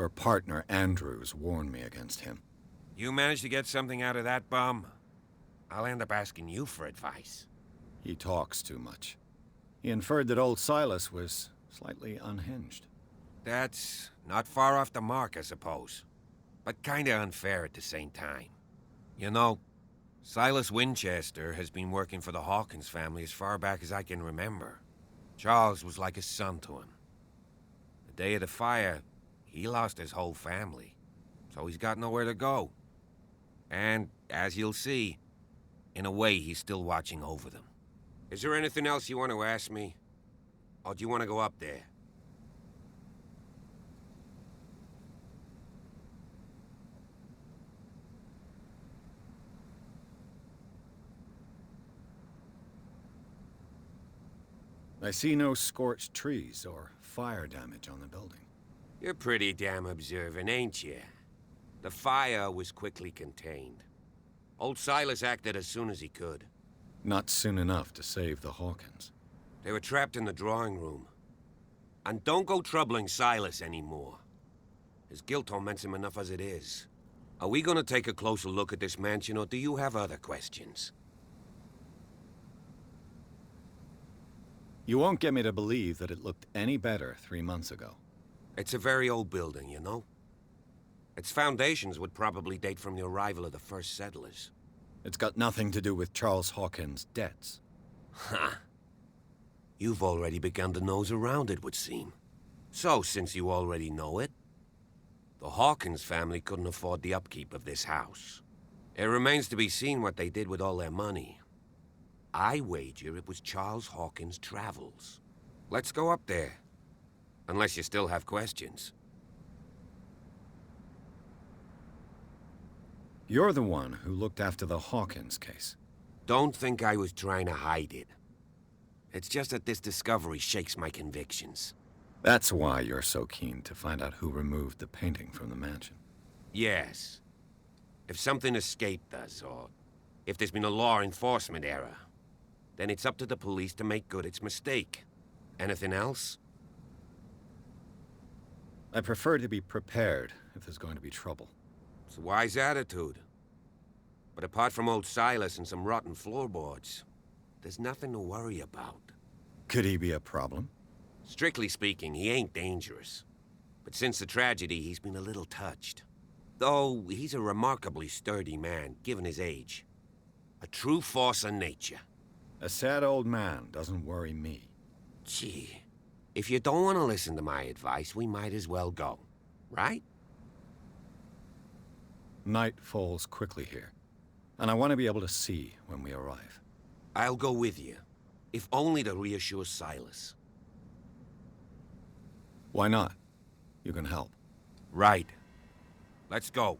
Your partner, Andrews, warned me against him. You managed to get something out of that bum? I'll end up asking you for advice. He talks too much. He inferred that old Silas was slightly unhinged. That's not far off the mark, I suppose. But kinda unfair at the same time. You know, Silas Winchester has been working for the Hawkins family as far back as I can remember. Charles was like a son to him. The day of the fire, he lost his whole family, so he's got nowhere to go. And, as you'll see, in a way he's still watching over them. Is there anything else you want to ask me? Or do you want to go up there? I see no scorched trees or fire damage on the building. You're pretty damn observant, ain't you? The fire was quickly contained. Old Silas acted as soon as he could. Not soon enough to save the Hawkins. They were trapped in the drawing room. And don't go troubling Silas anymore. His guilt torments him enough as it is. Are we gonna take a closer look at this mansion, or do you have other questions? You won't get me to believe that it looked any better 3 months ago. It's a very old building, you know? Its foundations would probably date from the arrival of the first settlers. It's got nothing to do with Charles Hawkins' debts. Ha! You've already begun to nose around, it would seem. So, since you already know it, the Hawkins family couldn't afford the upkeep of this house. It remains to be seen what they did with all their money. I wager it was Charles Hawkins' travels. Let's go up there. Unless you still have questions. You're the one who looked after the Hawkins case. Don't think I was trying to hide it. It's just that this discovery shakes my convictions. That's why you're so keen to find out who removed the painting from the mansion. Yes. If something escaped us, or if there's been a law enforcement error, then it's up to the police to make good its mistake. Anything else? I prefer to be prepared if there's going to be trouble. It's a wise attitude. But apart from old Silas and some rotten floorboards, there's nothing to worry about. Could he be a problem? Strictly speaking, he ain't dangerous. But since the tragedy, he's been a little touched. Though, he's a remarkably sturdy man, given his age. A true force of nature. A sad old man doesn't worry me. Gee, if you don't want to listen to my advice, we might as well go. Right? Night falls quickly here, and I want to be able to see when we arrive. I'll go with you, if only to reassure Silas. Why not? You can help. Right. Let's go.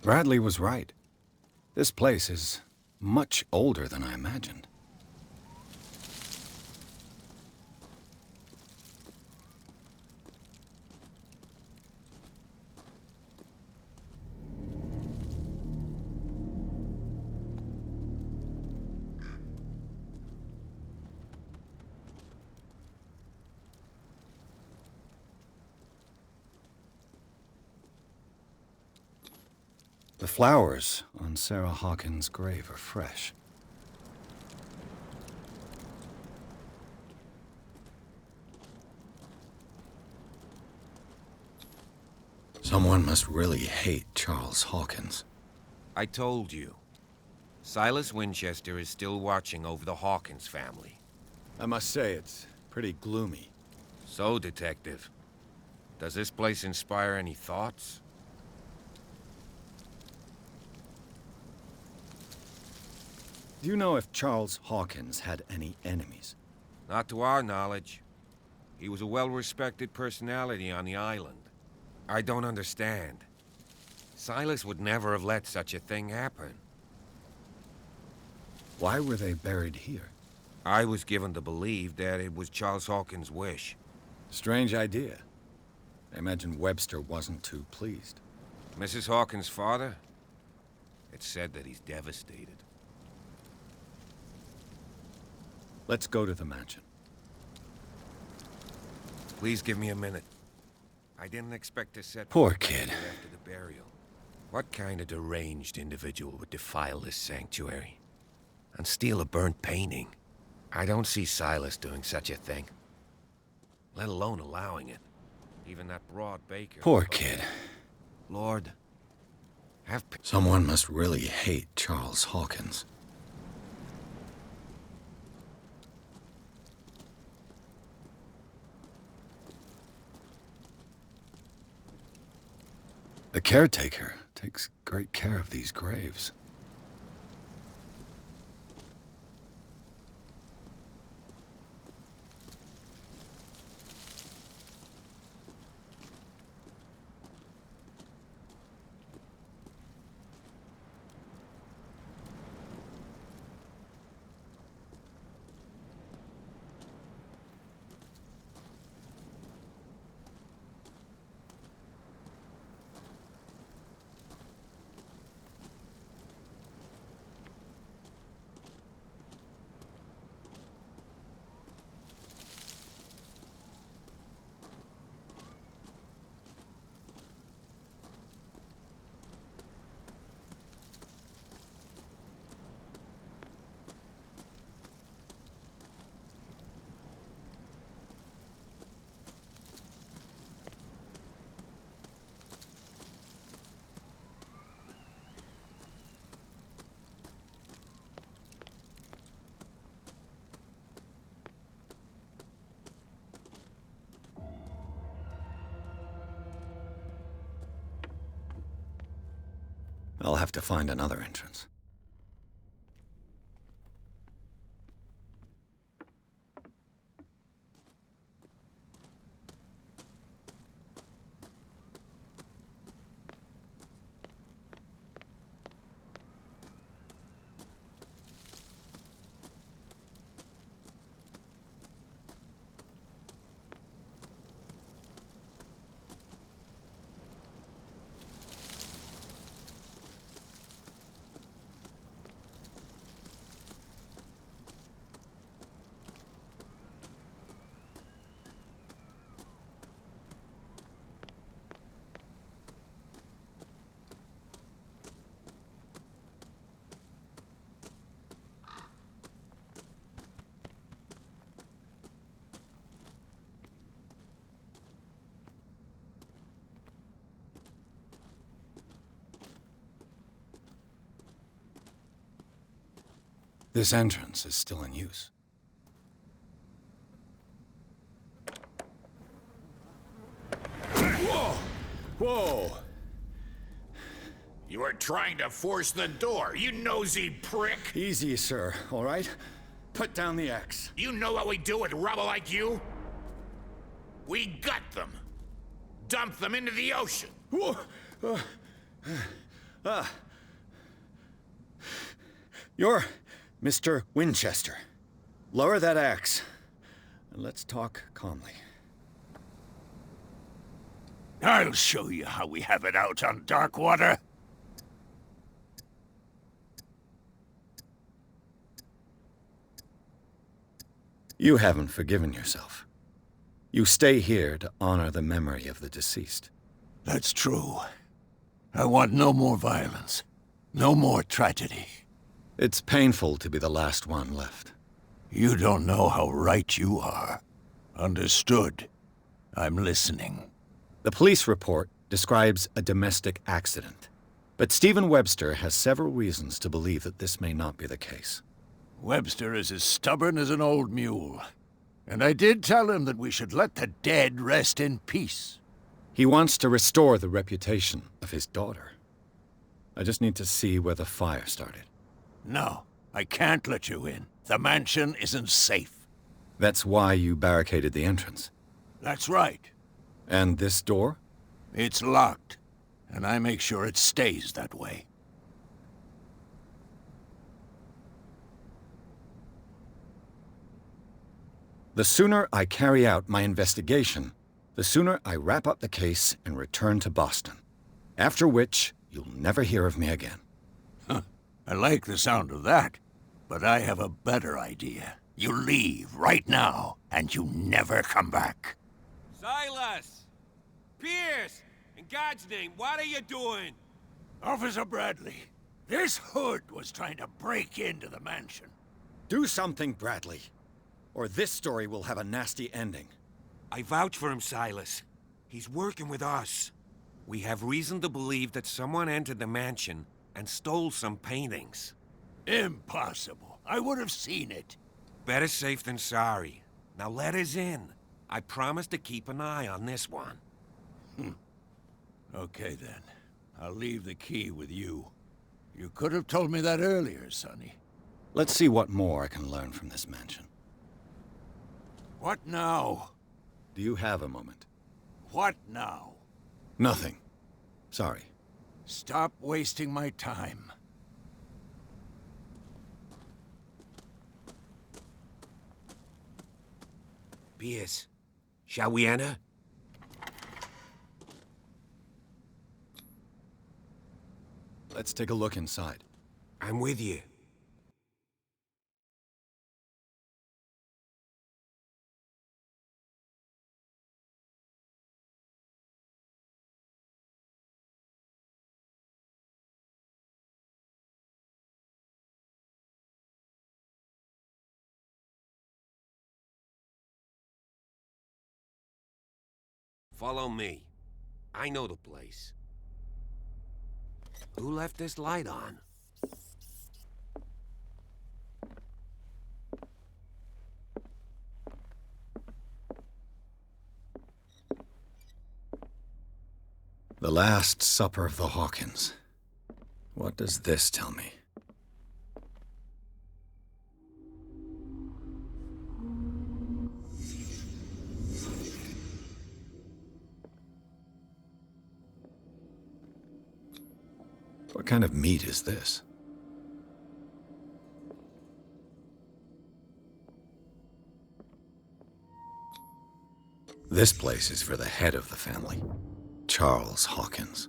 Bradley was right. This place is much older than I imagined. The flowers on Sarah Hawkins' grave are fresh. Someone must really hate Charles Hawkins. I told you. Silas Winchester is still watching over the Hawkins family. I must say, it's pretty gloomy. So, Detective, does this place inspire any thoughts? Do you know if Charles Hawkins had any enemies? Not to our knowledge. He was a well-respected personality on the island. I don't understand. Silas would never have let such a thing happen. Why were they buried here? I was given to believe that it was Charles Hawkins' wish. Strange idea. I imagine Webster wasn't too pleased. Mrs. Hawkins' father? It's said that he's devastated. Let's go to the mansion. Please give me a minute. I didn't expect to set Poor foot kid. here after the burial. What kind of deranged individual would defile this sanctuary? And steal a burnt painting? I don't see Silas doing such a thing. Let alone allowing it. Even that broad baker. Poor kid. Lord, have pity. Someone must really hate Charles Hawkins. The caretaker takes great care of these graves. I'll have to find another entrance. This entrance is still in use. Whoa! Whoa! You are trying to force the door, you nosy prick! Easy, sir, all right? Put down the axe. You know what we do with rubble like you? We gut them. Dump them into the ocean. Whoa! You're Mr. Winchester. Lower that axe, and let's talk calmly. I'll show you how we have it out on Darkwater. You haven't forgiven yourself. You stay here to honor the memory of the deceased. That's true. I want no more violence. No more tragedy. It's painful to be the last one left. You don't know how right you are. Understood. I'm listening. The police report describes a domestic accident, but Stephen Webster has several reasons to believe that this may not be the case. Webster is as stubborn as an old mule. And I did tell him that we should let the dead rest in peace. He wants to restore the reputation of his daughter. I just need to see where the fire started. No, I can't let you in. The mansion isn't safe. That's why you barricaded the entrance. That's right. And this door? It's locked. and I make sure it stays that way. The sooner I carry out my investigation, the sooner I wrap up the case and return to Boston. After which, you'll never hear of me again. I like the sound of that, but I have a better idea. You leave right now, and you never come back. Silas! Pierce! In God's name, what are you doing? Officer Bradley, this hood was trying to break into the mansion. Do something, Bradley, or this story will have a nasty ending. I vouch for him, Silas. He's working with us. We have reason to believe that someone entered the mansion and stole some paintings. Impossible. I would have seen it. Better safe than sorry. Now let us in. I promise to keep an eye on this one. Okay, then. I'll leave the key with you. You could have told me that earlier, Sonny. Let's see what more I can learn from this mansion. What now? Do you have a moment? What now? Nothing. Sorry. Stop wasting my time. Pierce, shall we enter? Let's take a look inside. I'm with you. Follow me. I know the place. Who left this light on? The Last Supper of the Hawkins. What does this tell me? What kind of meat is this? This place is for the head of the family, Charles Hawkins.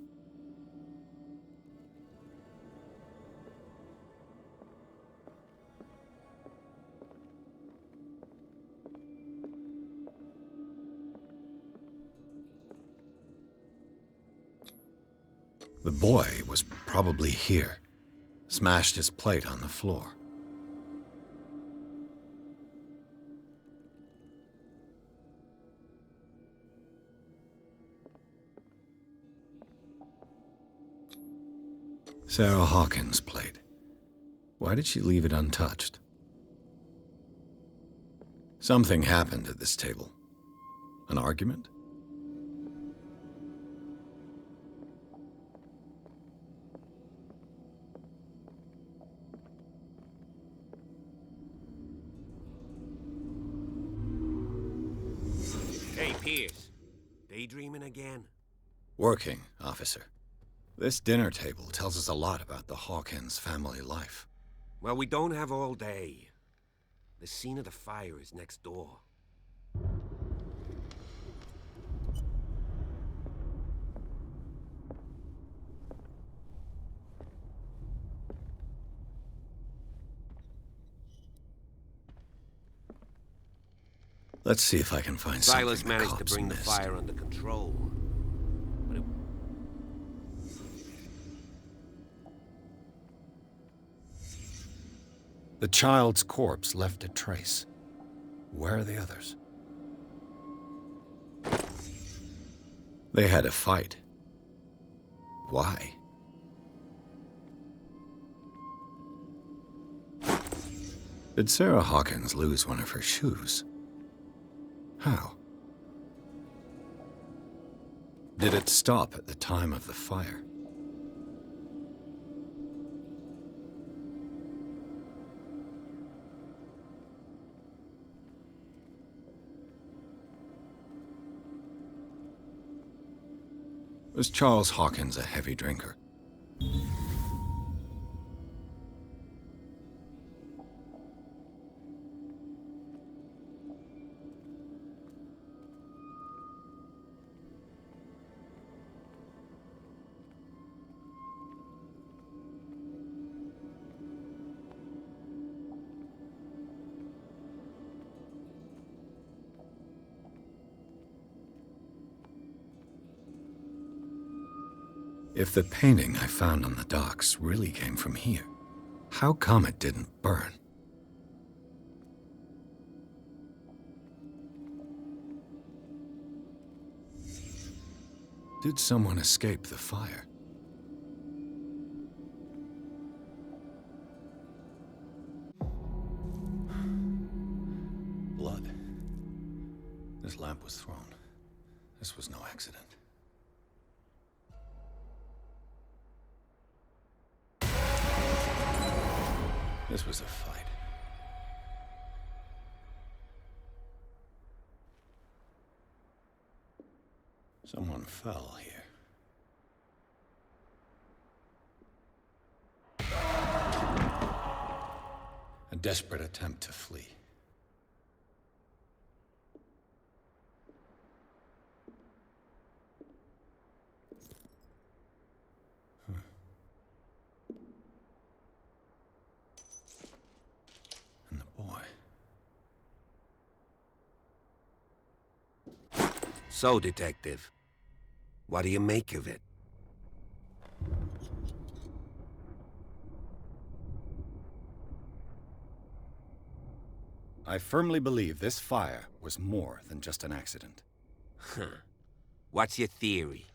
The boy was probably here. Smashed his plate on the floor. Sarah Hawkins' plate. Why did she leave it untouched? Something happened at this table. An argument? Hey, Pierce. Daydreaming again? Working, officer. This dinner table tells us a lot about the Hawkins family life. Well, we don't have all day. The scene of the fire is next door. Let's see if I can find Silas something the managed to cops bring the missed. fire under control. But it... The child's corpse left a trace. Where are the others? They had a fight. Why? Did Sarah Hawkins lose one of her shoes? How? Did it stop at the time of the fire? Was Charles Hawkins a heavy drinker? If the painting I found on the docks really came from here, how come it didn't burn? Did someone escape the fire? Blood. This lamp was thrown. This was no accident. This was a fight. Someone fell here. A desperate attempt to flee. And the boy. So, Detective, what do you make of it? I firmly believe this fire was more than just an accident. Huh. What's your theory?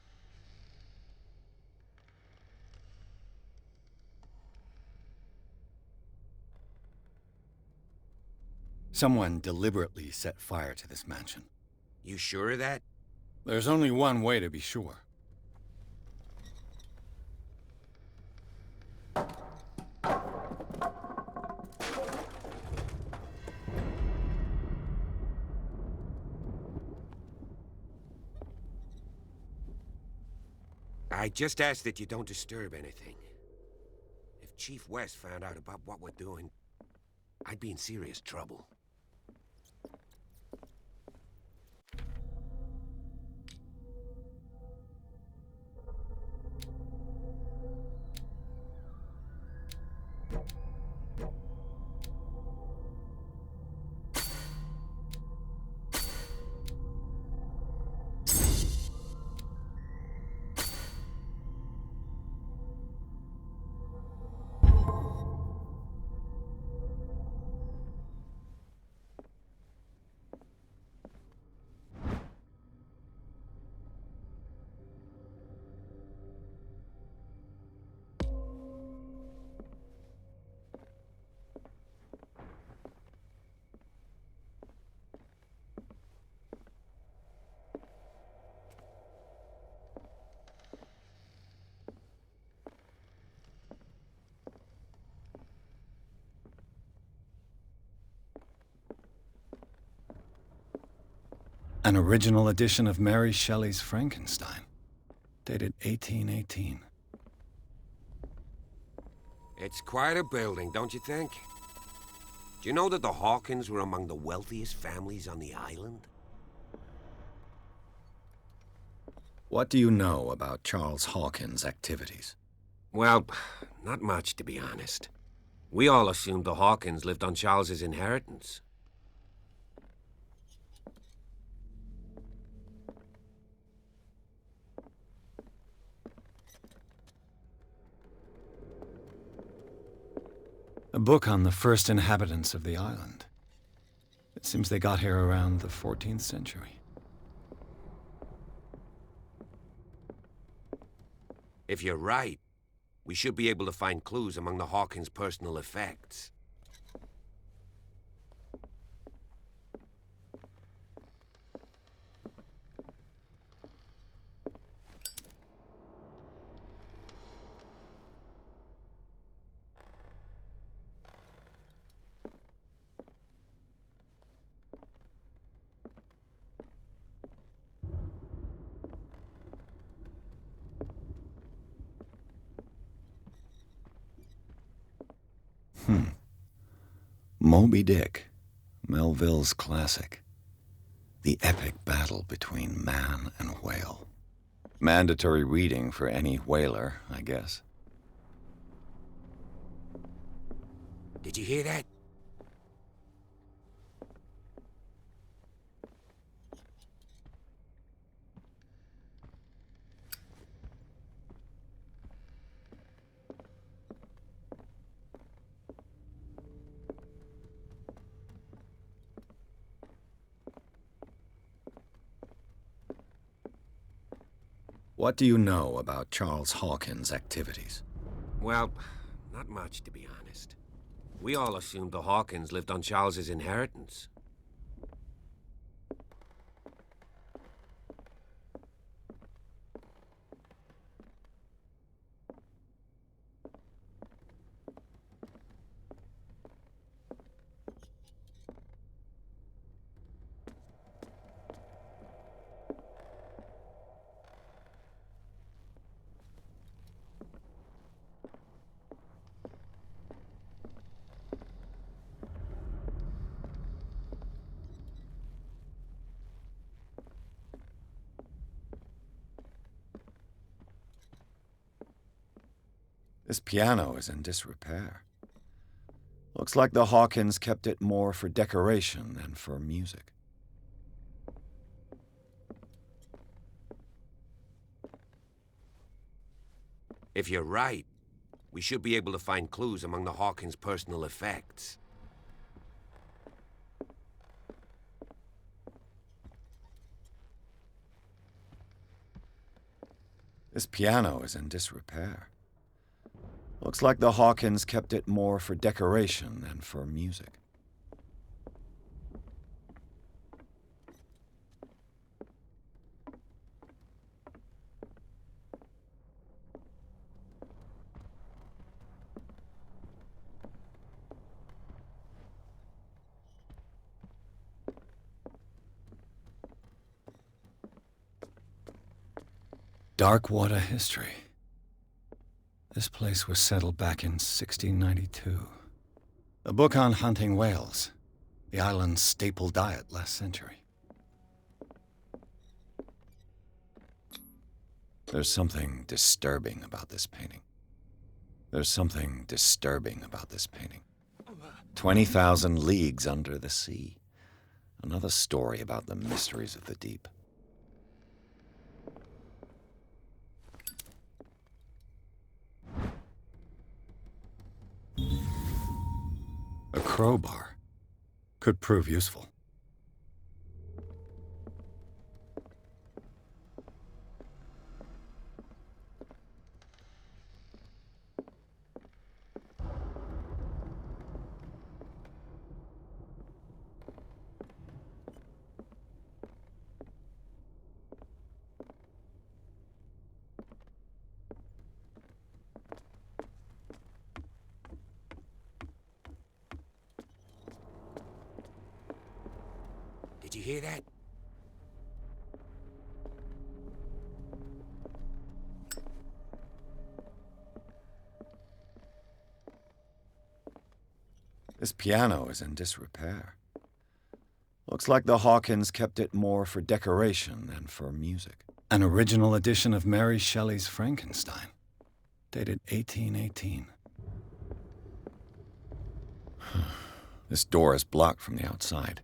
Someone deliberately set fire to this mansion. You sure of that? There's only one way to be sure. I just ask that you don't disturb anything. If Chief West found out about what we're doing, I'd be in serious trouble. An original edition of Mary Shelley's Frankenstein, dated 1818. It's quite a building, don't you think? Do you know that the Hawkins were among the wealthiest families on the island? What do you know about Charles Hawkins' activities? Well, not much, to be honest. We all assumed the Hawkins lived on Charles's inheritance. A book on the first inhabitants of the island. It seems they got here around the 14th century. If you're right, we should be able to find clues among the Hawkins' personal effects. Moby Dick, Melville's classic. The epic battle between man and whale. Mandatory reading for any whaler, I guess. Did you hear that? What do you know about Charles Hawkins' activities? Well, not much, to be honest. We all assumed the Hawkins lived on Charles's inheritance. This piano is in disrepair. Looks like the Hawkins kept it more for decoration than for music. If you're right, we should be able to find clues among the Hawkins' personal effects. This piano is in disrepair. Looks like the Hawkins kept it more for decoration than for music. Darkwater history. This place was settled back in 1692. A book on hunting whales, the island's staple diet last century. There's something disturbing about this painting. There's something disturbing about this painting. 20,000 leagues under the sea. Another story about the mysteries of the deep. A crowbar could prove useful. Did you hear that? This piano is in disrepair. Looks like the Hawkins kept it more for decoration than for music. An original edition of Mary Shelley's Frankenstein, dated 1818. This door is blocked from the outside.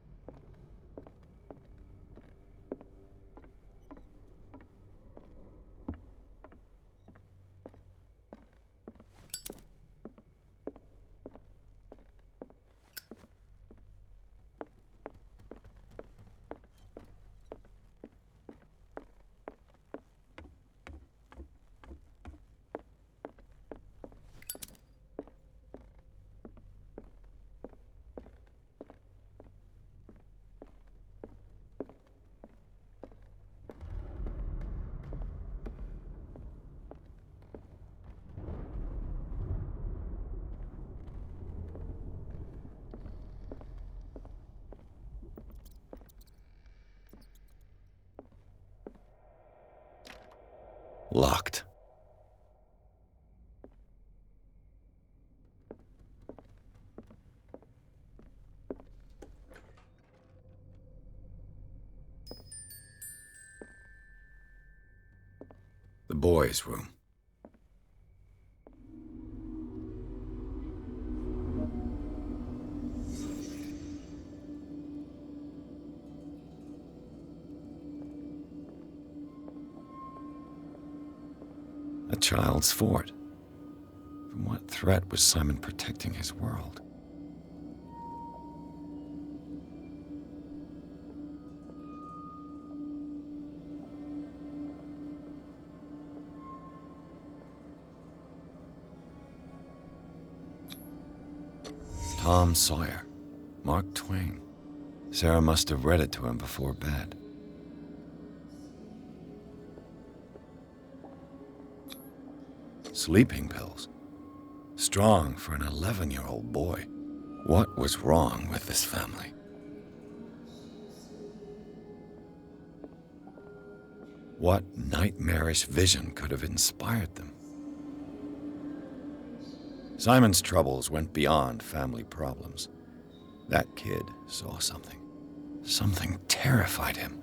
Locked. The boys' room. A child's fort. From what threat was Simon protecting his world? Tom Sawyer. Mark Twain. Sarah must have read it to him before bed. Sleeping pills. Strong for an 11-year-old boy. What was wrong with this family? What nightmarish vision could have inspired them? Simon's troubles went beyond family problems. That kid saw something. Something terrified him.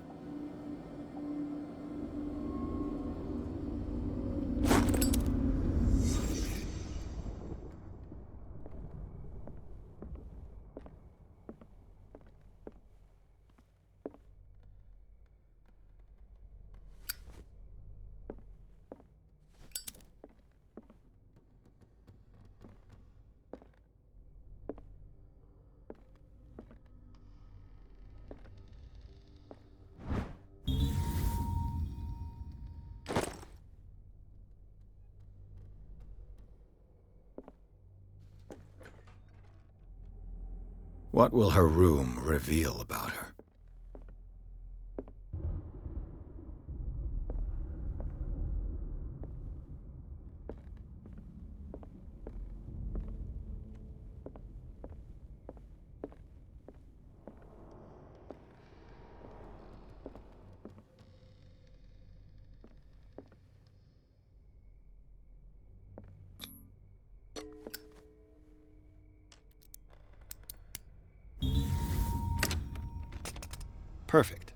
What will her room reveal about her? Perfect.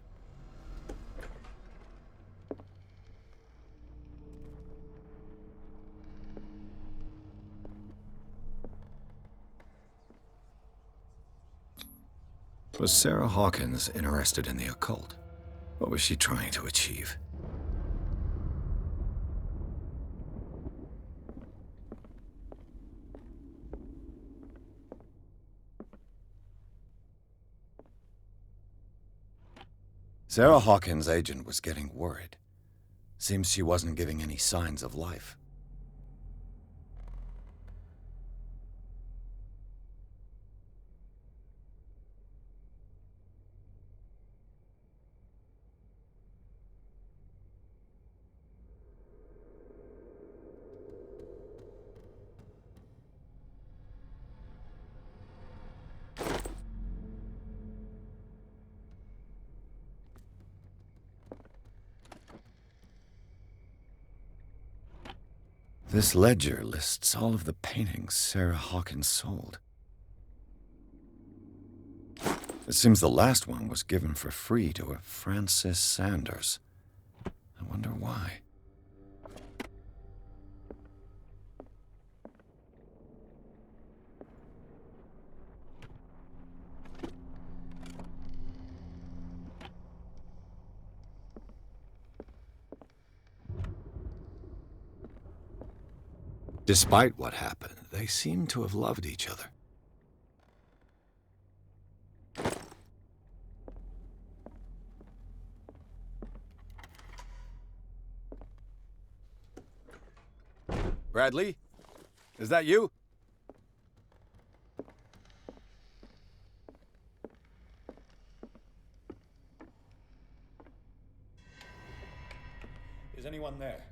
Was Sarah Hawkins interested in the occult? What was she trying to achieve? Sarah Hawkins' agent was getting worried. Seems she wasn't giving any signs of life. This ledger lists all of the paintings Sarah Hawkins sold. It seems the last one was given for free to a Francis Sanders. I wonder why. Despite what happened, they seem to have loved each other. Bradley? Is that you? Is anyone there?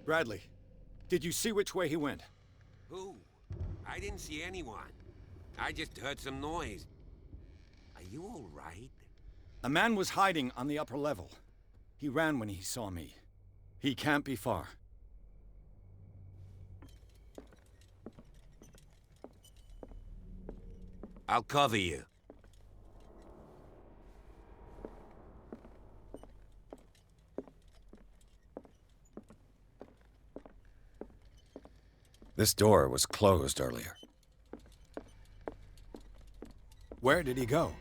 Bradley, did you see which way he went? Who? I didn't see anyone. I just heard some noise. Are you all right? A man was hiding on the upper level. He ran when he saw me. He can't be far. I'll cover you. This door was closed earlier. Where did he go?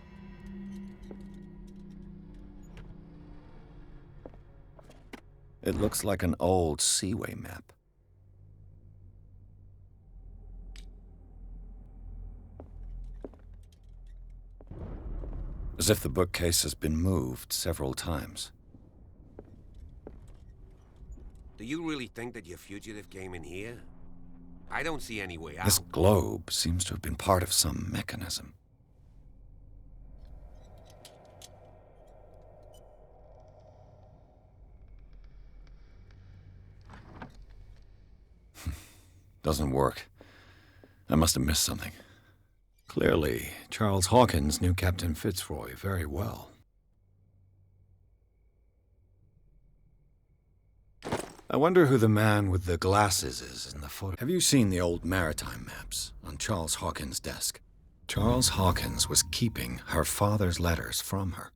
It looks like an old Seaway map. As if the bookcase has been moved several times. Do you really think that your fugitive came in here? I don't see any way out. This globe seems to have been part of some mechanism. Doesn't work. I must have missed something. Clearly, Charles Hawkins knew Captain Fitzroy very well. I wonder who the man with the glasses is in the photo. Have you seen the old maritime maps on Charles Hawkins' desk? Charles Hawkins was keeping her father's letters from her.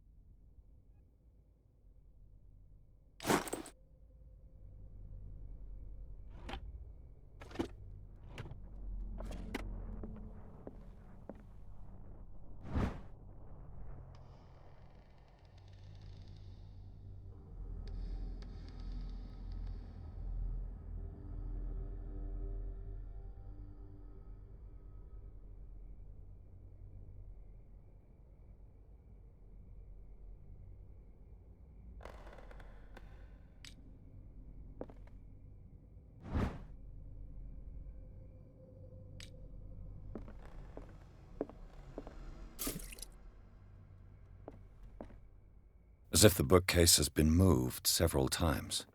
As if the bookcase has been moved several times.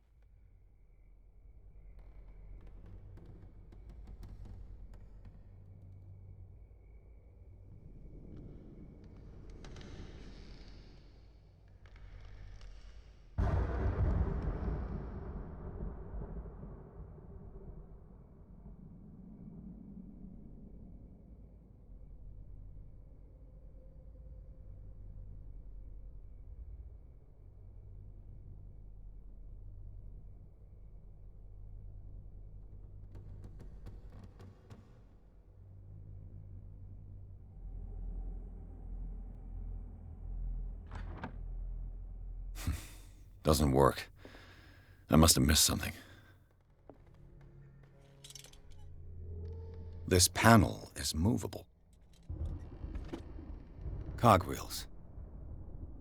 Doesn't work. I must have missed something. This panel is movable. Cogwheels.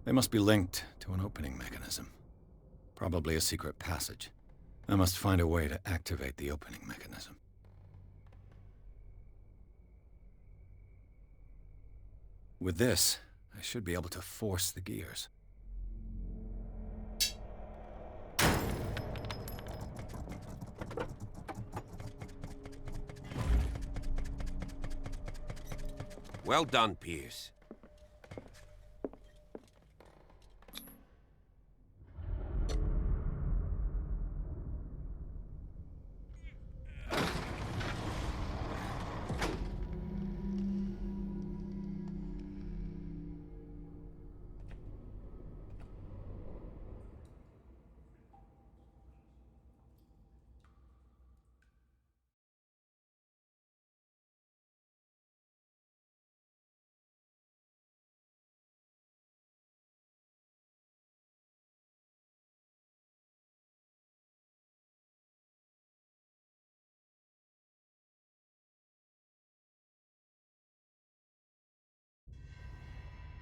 They must be linked to an opening mechanism. Probably a secret passage. I must find a way to activate the opening mechanism. With this, I should be able to force the gears. Well done, Pierce.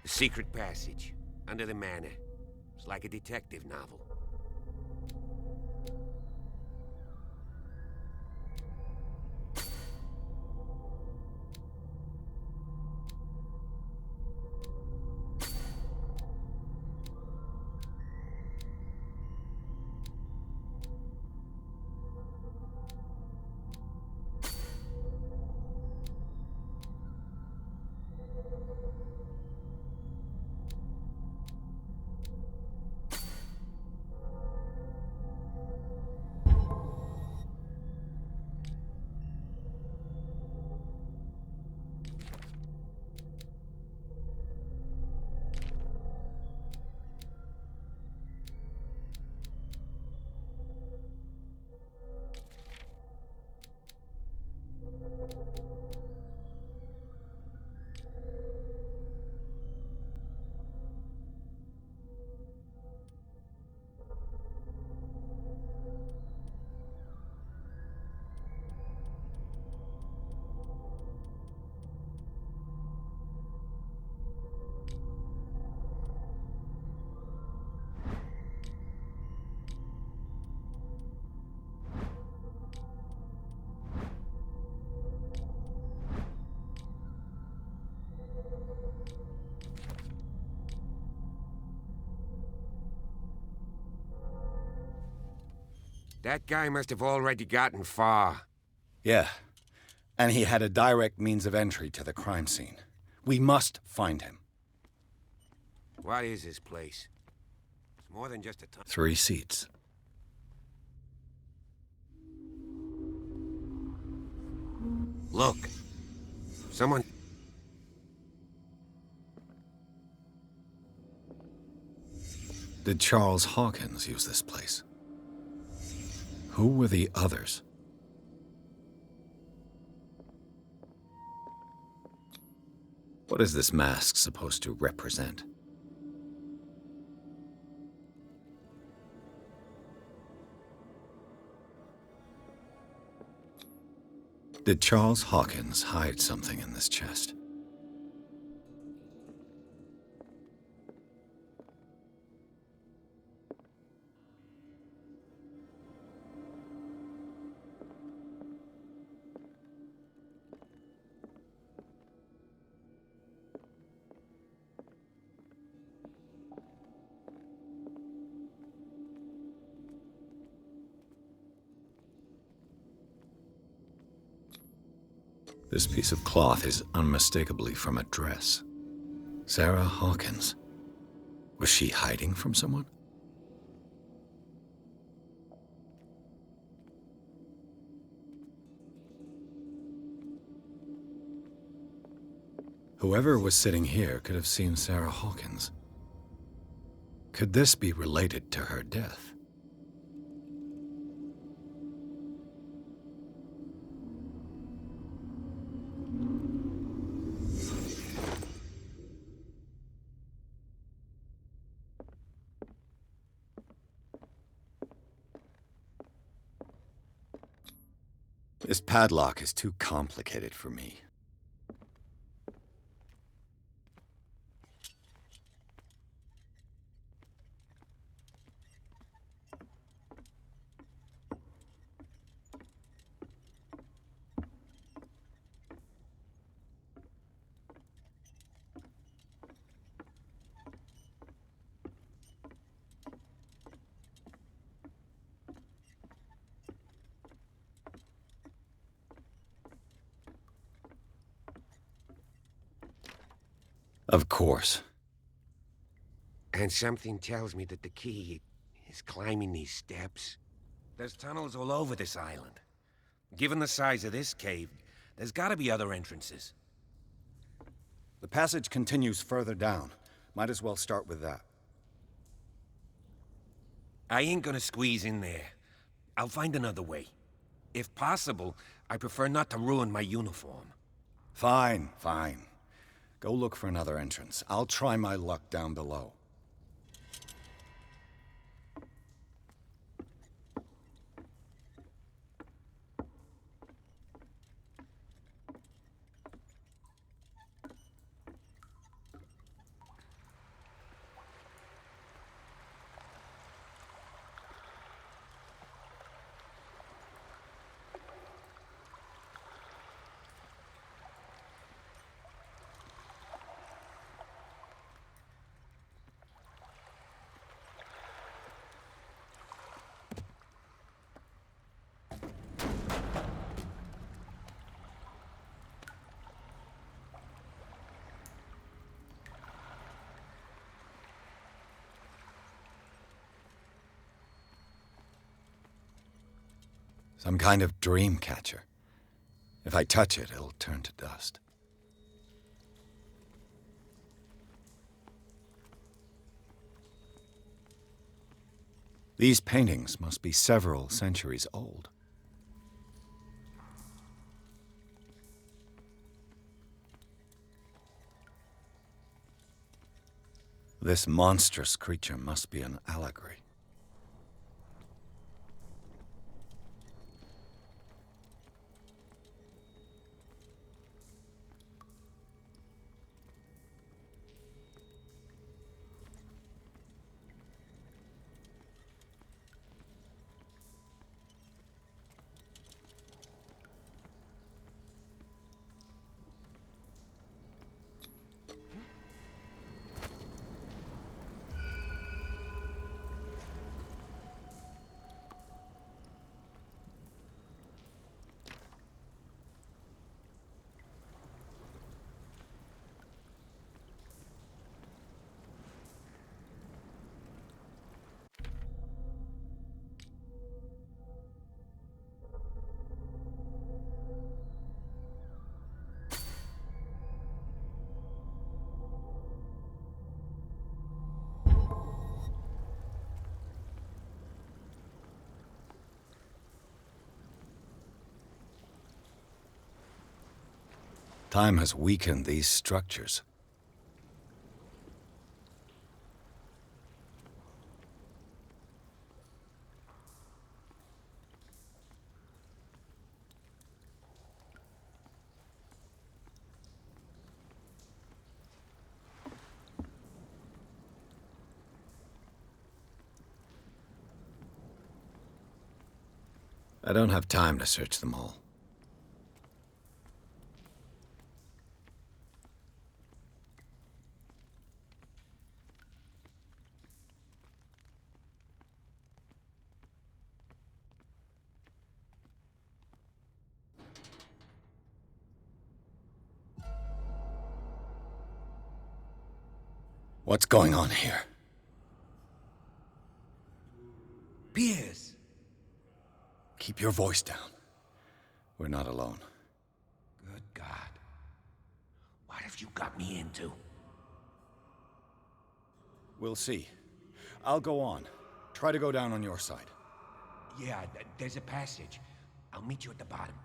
The secret passage, under the manor. It's like a detective novel. That guy must have already gotten far. Yeah, and he had a direct means of entry to the crime scene. We must find him. What is this place? It's more than just a tunnel. 3 seats. Look. Someone... Did Charles Hawkins use this place? Who were the others? What is this mask supposed to represent? Did Charles Hawkins hide something in this chest? This piece of cloth is unmistakably from a dress. Sarah Hawkins. Was she hiding from someone? Whoever was sitting here could have seen Sarah Hawkins. Could this be related to her death? This padlock is too complicated for me. Of course. And something tells me that the key is climbing these steps. There's tunnels all over this island. Given the size of this cave, there's gotta be other entrances. The passage continues further down. Might as well start with that. I ain't gonna squeeze in there. I'll find another way. If possible, I prefer not to ruin my uniform. Fine, fine. Go look for another entrance. I'll try my luck down below. Some kind of dream catcher. If I touch it, it'll turn to dust. These paintings must be several centuries old. This monstrous creature must be an allegory. Time has weakened these structures. I don't have time to search them all. What's going on here? Piers! Keep your voice down. We're not alone. Good God. What have you got me into? We'll see. I'll go on. Try to go down on your side. Yeah, there's a passage. I'll meet you at the bottom.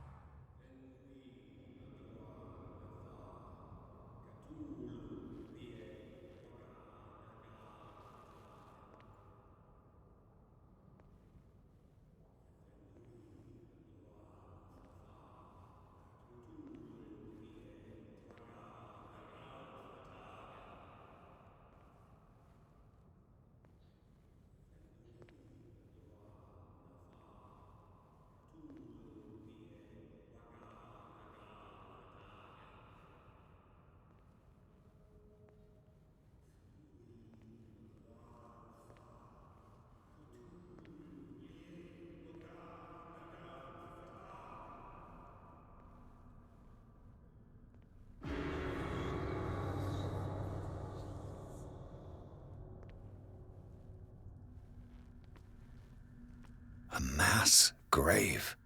A mass grave.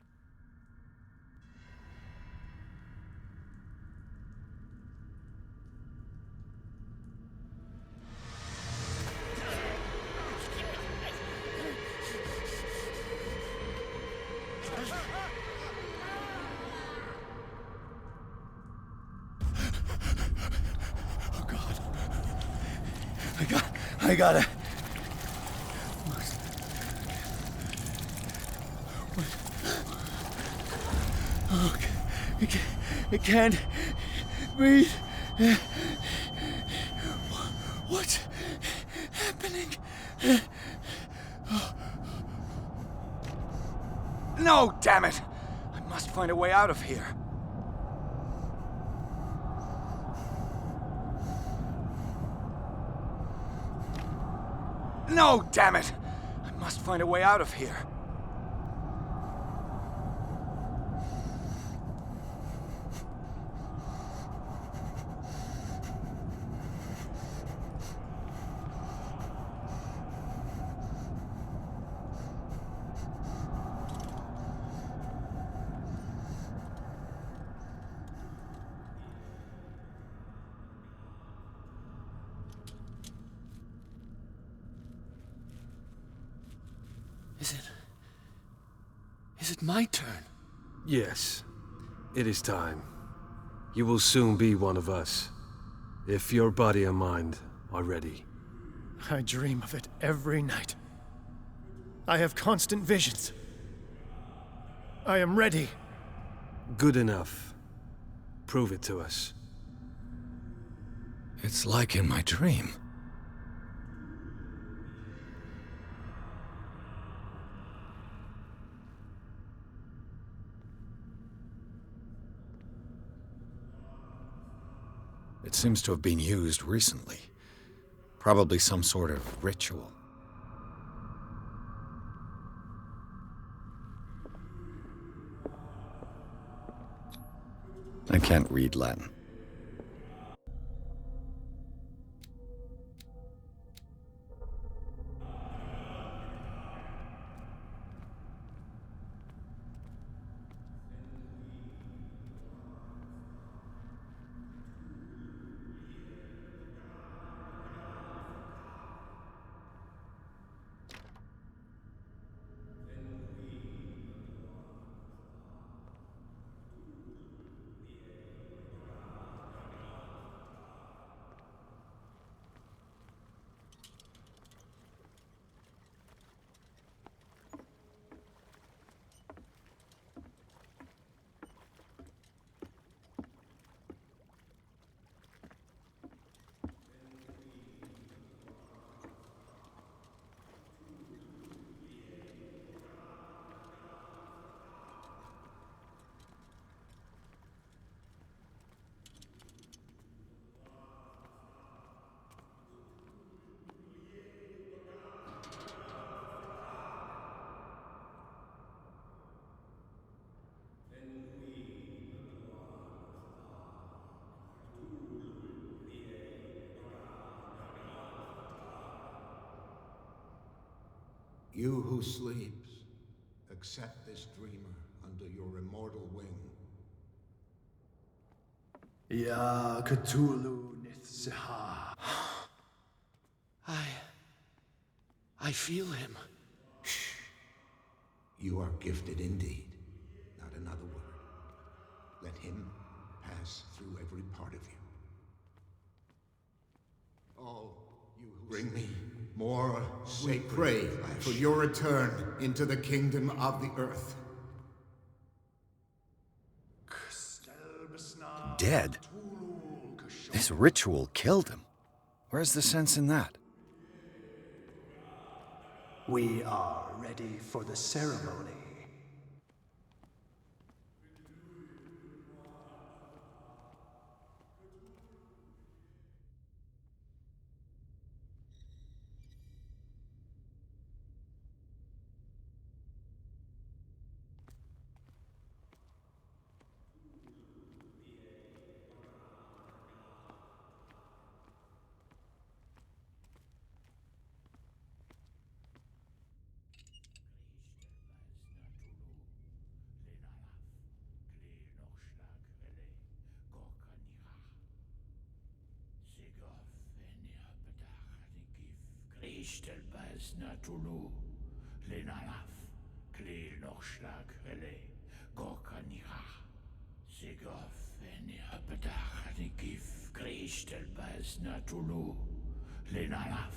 Oh God. I gotta. Oh, I can't breathe. What's happening? No, damn it! I must find a way out of here. No, damn it! I must find a way out of here. Is it my turn? Yes, it is time. You will soon be one of us, if your body and mind are ready. I dream of it every night. I have constant visions. I am ready. Good enough. Prove it to us. It's like in my dream. It seems to have been used recently. Probably some sort of ritual. I can't read Latin. You who sleeps, accept this dreamer under your immortal wing. Ya Cthulhu Nithziha. I feel him. You are gifted indeed. Not another word. Let him pass through every part of you. Oh, you who bring me more sacred. We pray for your return into the kingdom of the earth. Dead? This ritual killed him. Where's the sense in that? We are ready for the ceremony. Cristelbas Natulu, Lenalaf, Clear Nochschlag, Hele, Gorkanira, Sigof, Eniapetach, Nikif, Cristelbas Natulu, Lenalaf,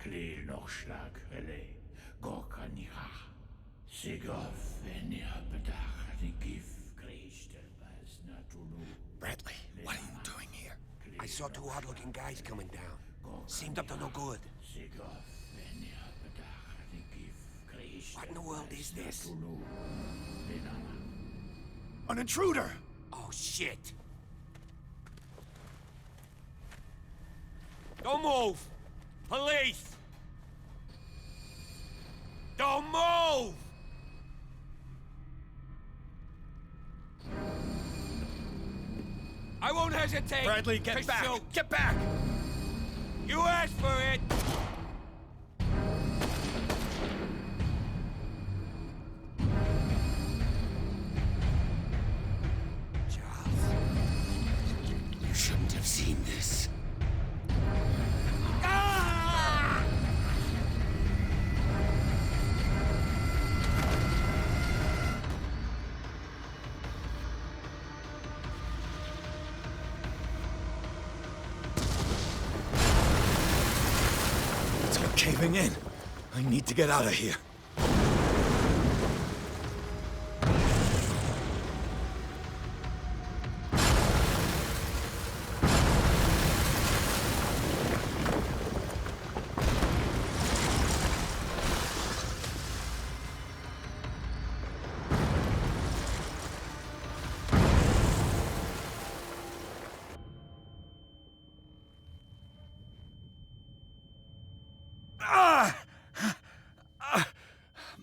Clear Nochschlag, Hele, Gorkanira, Sigof, Eniapetach, Nikif, Cristelbas Natulu. Bradley, what are you doing here? I saw two odd-looking guys coming down. Seemed up to no good. What in the world is this? An intruder! Oh, shit! Don't move! Police! Don't move! I won't hesitate! Bradley, get back! Shoot. Get back! You asked for it! Charles, you shouldn't have seen this. Ah! It's all caving in. I need to get out of here.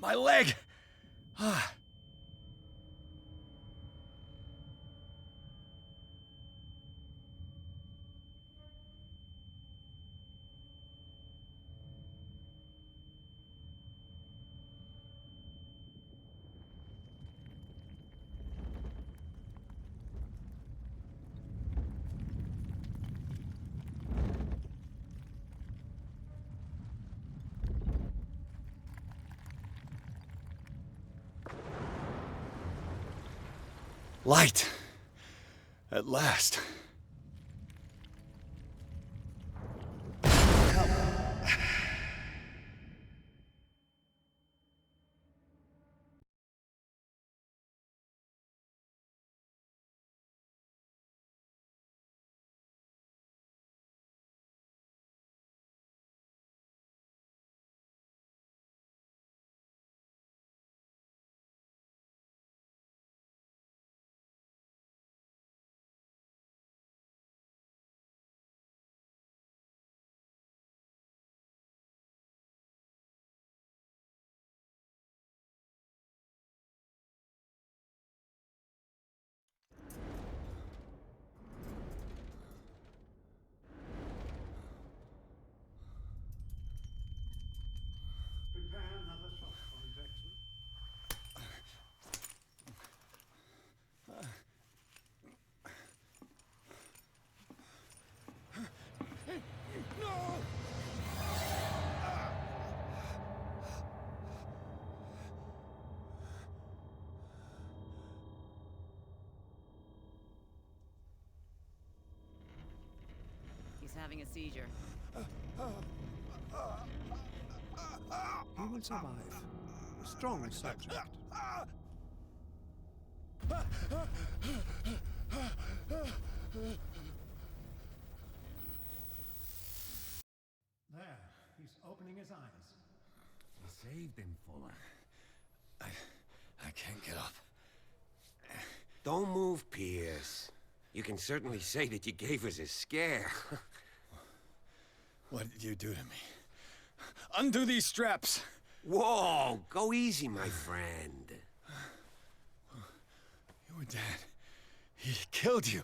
My leg! Light! At last. having a seizure. He will survive. A strong subject. There, he's opening his eyes. You saved him, Fuller. I can't get up. Don't move, Pierce. You can certainly say that you gave us a scare. What did you do to me? Undo these straps! Whoa, go easy, my friend. You were dead. He killed you.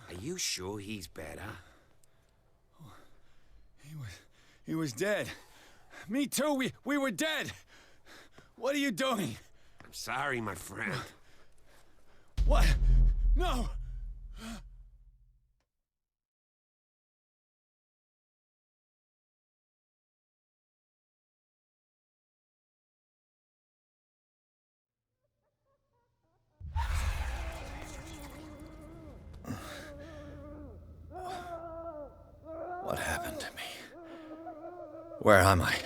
Are you sure he's better? He was dead. Me too, we were dead. What are you doing? I'm sorry, my friend. What? No! What happened to me? Where am I?